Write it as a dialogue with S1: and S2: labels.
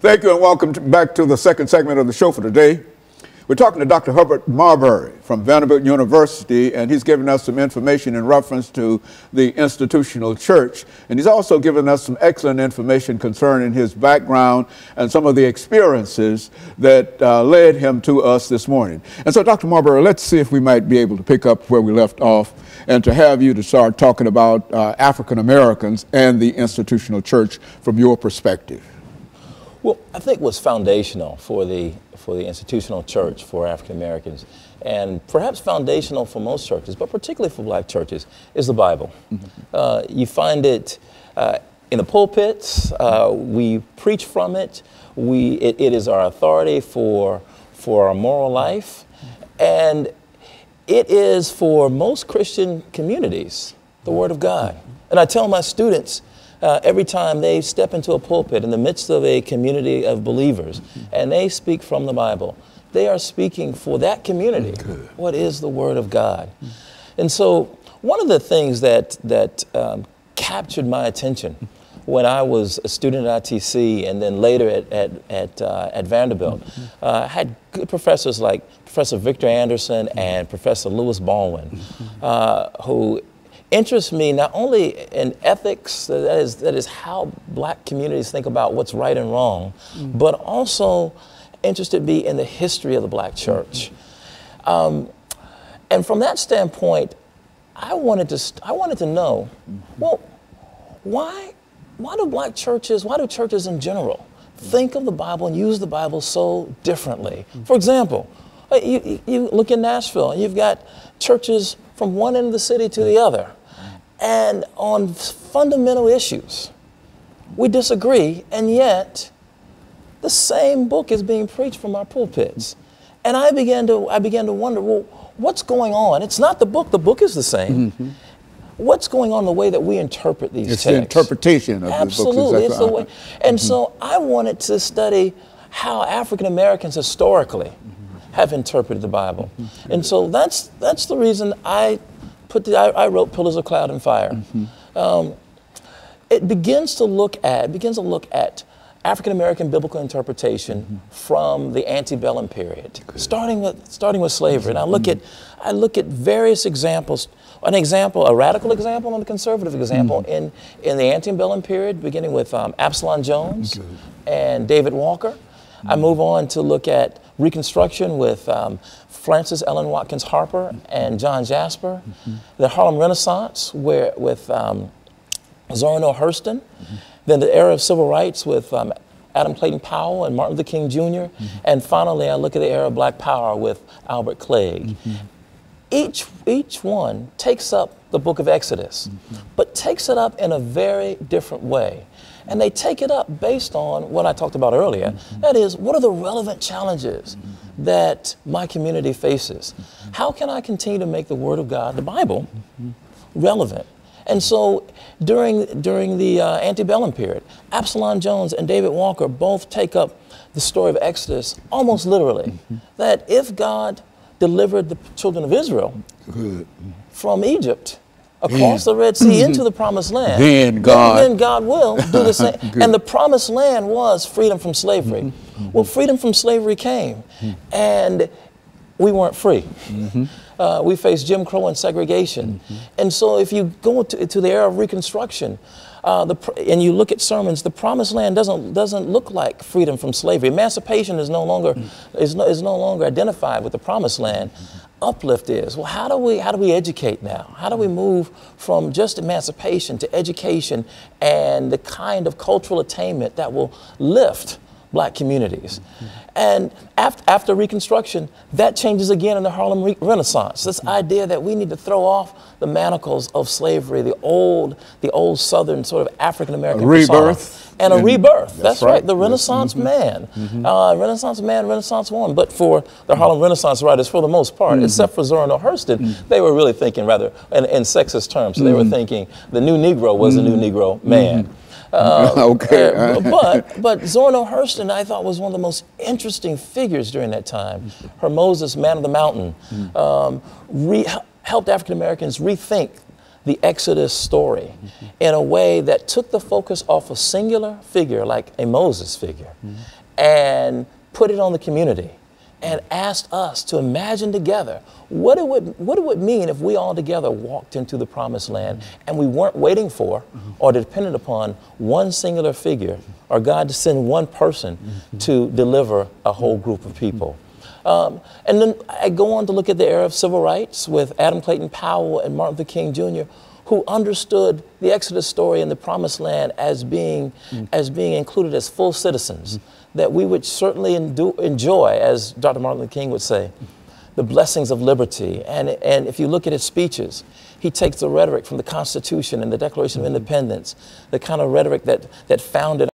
S1: Thank you and welcome back to the second segment of the show for today. We're talking to Dr. Herbert Marbury from Vanderbilt University, and he's giving us some information in reference to the institutional church. And he's also given us some excellent information concerning his background and some of the experiences that led him to us this morning. And so, Dr. Marbury, let's see if we might be able to pick up where we left off and to have you to start talking about African Americans and the institutional church from your perspective.
S2: Well, I think what's foundational for the institutional church for African Americans, and perhaps foundational for most churches, but particularly for black churches, is the Bible. You find it in the pulpits. We preach from it. It is our authority for our moral life, and it is for most Christian communities the Word of God. And I tell my students, every time they step into a pulpit in the midst of a community of believers and they speak from the Bible, they are speaking for that community. What is the Word of God? And so one of the things that captured my attention when I was a student at ITC and then later at Vanderbilt, I had good professors like Professor Victor Anderson and Professor Lewis Baldwin, who interests me not only in ethics, that is how black communities think about what's right and wrong, but also interested me in the history of the black church. And from that standpoint, I wanted to know, well, why do black churches, why do churches in general think of the Bible and use the Bible so differently? For example, you look in Nashville and you've got churches from one end of the city to the other. And on fundamental issues, we disagree, and yet the same book is being preached from our pulpits. And I began to wonder, well, what's going on? It's not the book is the same. What's going on in the way that we interpret these texts?
S1: It's the interpretation of the book.
S2: Absolutely, it's the way. And so I wanted to study how African Americans historically have interpreted the Bible. And so that's the reason I wrote Pillars of Cloud and Fire. It begins to look at African American biblical interpretation from the antebellum period, starting with slavery. And I look at various examples. A radical example and a conservative example in the antebellum period, beginning with Absalom Jones and David Walker. I move on to look at Reconstruction with Frances Ellen Watkins Harper and John Jasper. The Harlem Renaissance with Zora Neale Hurston. Then the era of civil rights with Adam Clayton Powell and Martin Luther King Jr. And finally, I look at the era of Black Power with Albert Clegg. Each one takes up the book of Exodus, but takes it up in a very different way. And they take it up based on what I talked about earlier. That is, what are the relevant challenges that my community faces? How can I continue to make the Word of God, the Bible, relevant? And so during the antebellum period, Absalom Jones and David Walker both take up the story of Exodus almost literally. That if God delivered the children of Israel from Egypt, across the Red Sea into the Promised Land, then God will do the same. And the Promised Land was freedom from slavery. Well, freedom from slavery came, and we weren't free. We faced Jim Crow and segregation. And so if you go to the era of Reconstruction, and you look at sermons, the Promised Land doesn't look like freedom from slavery. Emancipation is no longer identified with the Promised Land. Uplift is, well, how do we educate now? How do we move from just emancipation to education and the kind of cultural attainment that will lift black communities? And after Reconstruction, that changes again in the Harlem Renaissance. This idea that we need to throw off the manacles of slavery, the old Southern sort of African American rebirth. And a rebirth. That's right. The Renaissance man. Renaissance man, Renaissance woman. But for the Harlem Renaissance writers, for the most part, except for Zora Neale Hurston, they were really thinking rather in sexist terms. So they were thinking the new Negro was the new Negro man. But Zora Neale Hurston, I thought, was one of the most interesting figures during that time. Her Moses, Man of the Mountain, helped African Americans rethink the Exodus story in a way that took the focus off a singular figure like a Moses figure and put it on the community and asked us to imagine together what it would mean if we all together walked into the promised land and we weren't waiting for or dependent upon one singular figure or God to send one person to deliver a whole group of people. And then I go on to look at the era of civil rights with Adam Clayton Powell and Martin Luther King Jr., who understood the Exodus story and the promised land as being included as full citizens, that we would certainly enjoy, as Dr. Martin Luther King would say, the blessings of liberty. And if you look at his speeches, he takes the rhetoric from the Constitution and the Declaration of Independence, the kind of rhetoric that founded